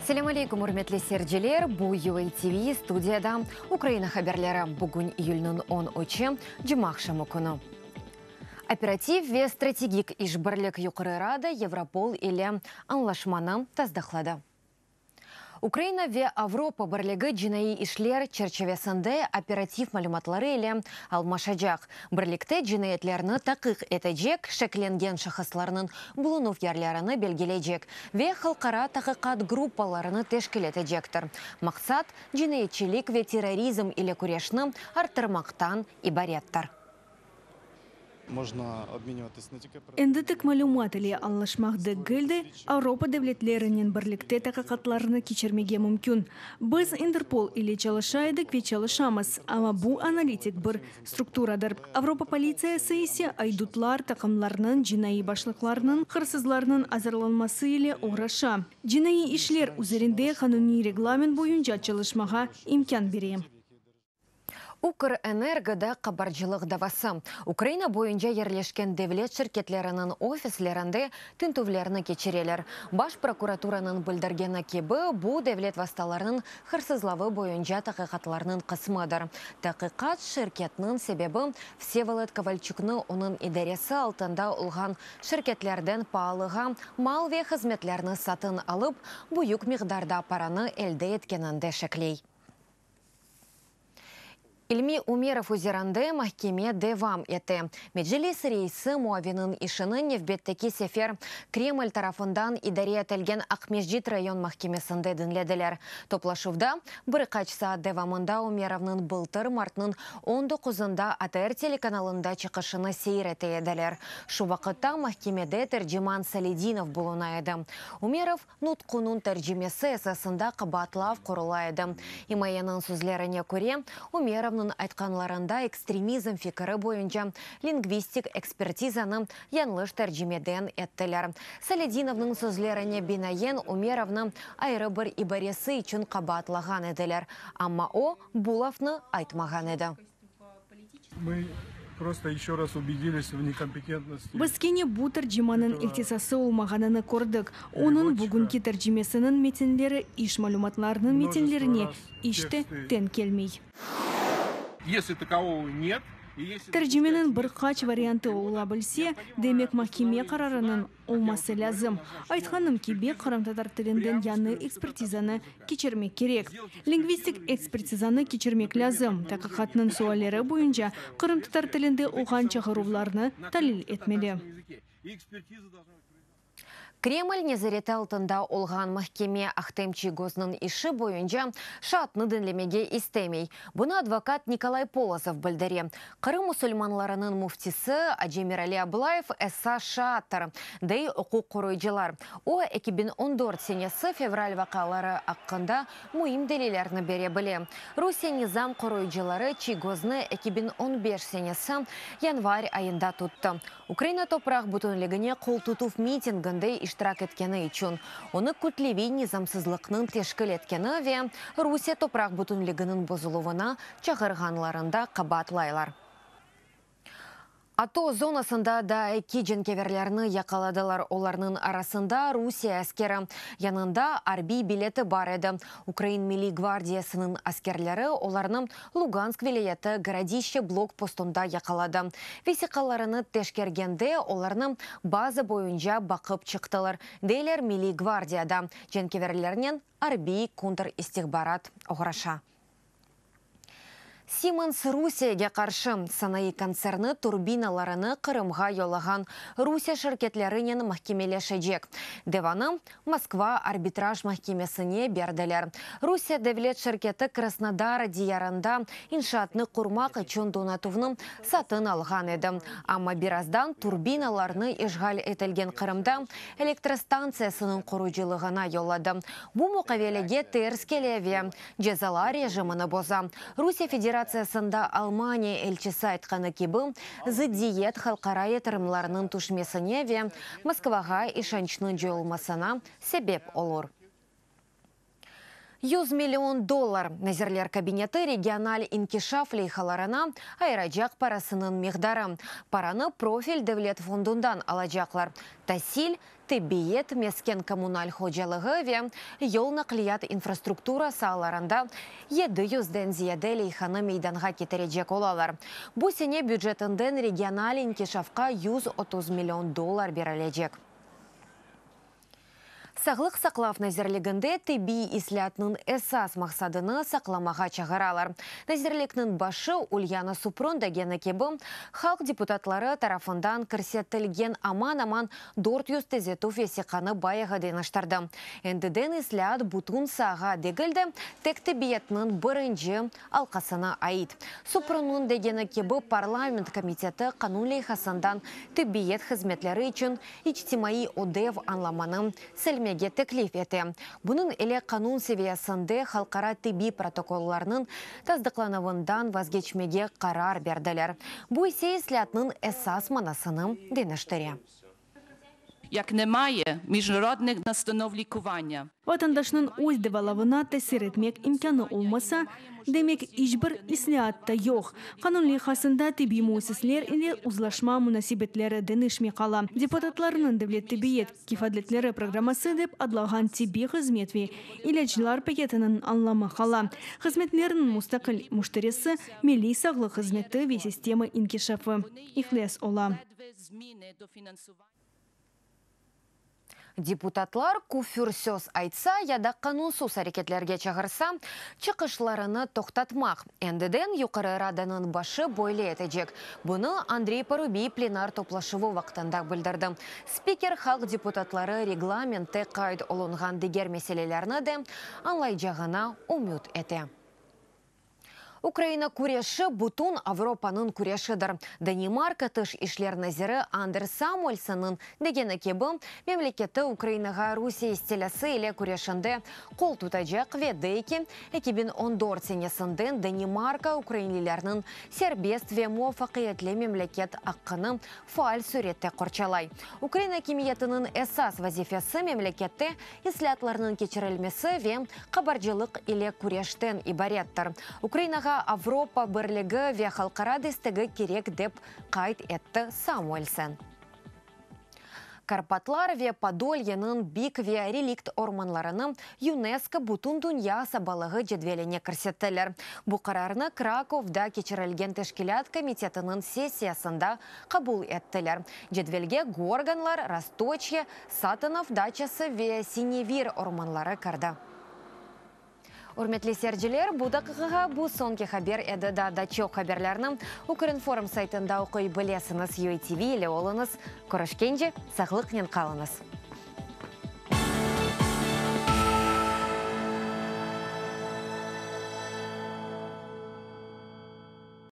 Салам алейкум, урметлі серджелер. Бу UA TV студияда Украина хаберлері бүгін июльнің 10-очы Джимахшамы күні. Оператив ве стратегик ишбірлік юқыры рада Европол или анлашманы таздақлады. Украина ве Авропа бірлігі жинайы ишлер черчевесінде оператив малюматлары или алмашаджақ. Бірлікті жинайетлеріні тақиқ етежек, шекленген шахысларының бұлынув ярларыны белгелейджек. Ве халқара тақиқат группаларыны тешкел етежектір. Мақсат жинайетчілік ве терроризм или күрешні артырмақтан ибареттір. Можно обмениваться на тільки Эндетик малюмат или анлашмақты гілді Авропа девлетлерінен бірлікте тақиқатларыны кечермеге мүмкін. Біз Интерпол или чалышайдық ве чалышамыз, ама бу аналитик бір структурадыр. Авропа полициясы есе айдутлар тақымларының, жинайы башлықларының, қырсызларының азырланмасы или уғраша. Жинайы ишлер üzerinde қануни регламент бойынша чалышмаға имкан берем. Укрэнергода қабаржылық давасы. Украина бойынша ерлешкен девлет шіркетлерінің офислерінде тінтувлеріні кечерелер. Баш прокуратураның білдіргені кебі бұ девлет васталарының қырсызлавы бойынша тақиқатларының қысмыдыр. Тақиқат шіркетінің себебі Всеволод Ковальчукны оның идаресі алтында ұлған шіркетлерден пағалыға мал ве қызметлеріні сатын алып, бұйық миғдарда параны әлді еткенінде шеклей. Илми Умеров узеранды махкеме девам еті. Меджелис рейсы муавинын ишінің невбеттеки сефер Кремль тарафындан идаре етілген Ақмеждит район махкемесінде дінледілер. Топлашывда бір қачса девамында Умеровның бұлтыр мартның 19-ында АТР телеканалында чықышыны сейреті еділер. Шу вақытта махкемеде тәржіман Салединов болуна еді. Умеров нұтқының тәржімесі әсасында қабатлав құрыла еді. Имайының сөзлеріне көре, Умеровның айтқанларында экстремизм фикірі бойынша лингвистик экспертизаны янлыш тәржімеден еттілер. Салединовның сөзлеріне бинайен Умеровны айры бір ибаресі үшін қабатлаған еділер. Амма о Булавны айтмаған еді. Мы просто еще раз убедились в некомпетентности. Біз кене бұ тәржіманын илтисасы олмағаныны көрдік. Оның бүгінгі тәржімесінің метінлері иш малюматларының метінлеріне ішті тен келмей. Если такового нет, Тәржіменің бір қач варианты ола білсе, демек махкеме қарарының олмасы ләзім. Айтқаным кебе қарамтатар тілінден яны экспертизаны кечермек керек. Лингвистик экспертизаны кечермек ләзім. Тақиқатның суалері бойынша қарамтатар тілінде оған чағыруларны талил етмелі. Кремль незареті алтында олған махкеме Ахтемчи Гознын іші бойынша шатны дінлемеге істемей. Бұны адвокат Николай Полосов білдіре. Қырым мұсылманларының муфтисі Аджемир Абылаев әса шаттыр. Дей оқу қоройжылар. О 2014 сенесі февраль вақалары аққында мұйым делелеріні бере біле. Русия низам қоройжылары Чигозны 2015 сенесі январь айында тұтты. Украина топырақ бүтінлігіне қол тұтув митингінде иштирак еткені үшін. Оны күтлеви низамсызлықның тешкіл еткені ве Русия топырақ бүтінлігінің бозылуына чағырғанларында қабатлайлар. Ато зонасында да эки женкеверлеріні яқаладылар. Оларның арасында Русия әскері янында арби билеті бар еді. Украин Милли гвардиясының әскерлері оларның Луганск вилайеті Городище блокпостында яқалады. Весиқаларыны тешкергенде оларның базы бойынша бақып шықтылар. Дейлер Милли гвардияда женкеверлерінен арби контр истихбарат оғраша. Siemens Русияге қаршы санайы концерны турбиналарыны Қырымға йолаған Русия шіркетлерінен махкемелешежек. Деваны Москва арбитраж махкемесіне берділер. Русия девлет шіркеті Краснодар диярында иншатны құрмақ үшін донатувның сатын алған еді. Амма бираздан турбиналарыны ишғал етілген Қырымда электростанциясының құручылығына йолады. Бұ мұқавелеге терскелеве жезала режиміні боза. Русия Федерациясында Алмания элчisi айтқаны кебі зидиет халқара етірімларының түшмесіне ве Москваға ишанчының жойылмасына себеп олыр. $100 миллион Назерлер кабинеты региональ инкишаф лейхаларына айрajak парасының мегдары. Параны профиль девлет фондундан алajаклар. Тасиль, Тебиет, Мескен коммуналь ходжалығы ве ел нақлият инфраструктура сағаларында 700-ден зияде лейханы мейданға кетережек олалар. Бұ сене бюджетінден региональ инкишафқа $130 миллион берілежек. Сағлық сақлав назерлігінде теби ислятның эсас мақсадыны сақламаға чағаралар. Назерлікнің башы Ульяна Супрун дегені кебі халық депутатлары тарафындан кірсеттілген аман-аман 400 тезету фесиқаны баяғы деніштарды. Әндіден ислят бұтын саға дегілді тек тебиетнің бірінші алқасына айт. Супрунның дегені кебі парламент комитеті қанун лейхасындан тебиет хізметлері үшін ичтимаи одев анламаны сәлме теклиф еті. Бұның әлі қанун севиясынды халқара теби протоколларының таздықланывындан вазгечмеге қарар берділер. Бұ ісе ислятның эсас манасының денештері. Як немає міжнародних настанов лікування. Ватандашның өз девалавына тәсір етмек имканы олмаса, демек ишбір ислиатта йоқ. Қанун лейхасында теби муэсеслер или узлашма мунасибетлері денішме қала. Депутатларының девлет тебиет кифадлетлері программасы деп адлаған теби хызметве иләчілар пакетінің анламы қала. Хызметлерінің мустақыл мұштыресі милли сағлы хызметі ве системы инкишафы. Ихлес ола. Депутатлар куфюрсөз айтса, яда қанунсыз әрекетлерге чағырса, чықышларыны тоқтатмақ. Әндіден юқары раданың башы бойлы етежек. Бұны Андрей Парубий пленар топлашывы вақтанда білдірді. Спикер халық депутатлары регламенті қайд олынған дегер меселелеріні де анлай жағына умют әте. Украина күреші бұтын Авропаның күрешідір. Данимарка тыш ишлер назиры Андер Самуэльсонның дегені кебі мемлекеті Украинаға Русия стелесі еле күрешінде қол тұтажақ ведейкі 2014 сенесінден Данимарка украинлілерінің сербест ве муафақиятлі мемлекет аққыны фаал суретті құрчалай. Украина кемиетінің эсас вазифесі мемлекетті ислятларының кечірілмесі ве қабаржылық еле күрештен ибареттір. Украинаға Авропа бірлігі ве халқара дестігі керек деп қайт етті Самуэльсон. Карпатлар ве Подольенің бик ве реликт орманларының ЮНЕСКО бұтын дүния сабалығы жедвеліне кірсеттілер. Бұ қарарыны Краковда кечірілген тешкілят комитетінің сессиясында қабул еттілер. Жедвелге Горганлар, Росточье, Сатанов дачасы ве Синевир орманлары кірді. Урметлі серджілер, бұдақыға бұ сонки хабер әді да дачок хаберлерінің Укринформ сайтында оқой білесіңіз UATV еле олыңыз. Көрішкенде сақлықнен қалыңыз.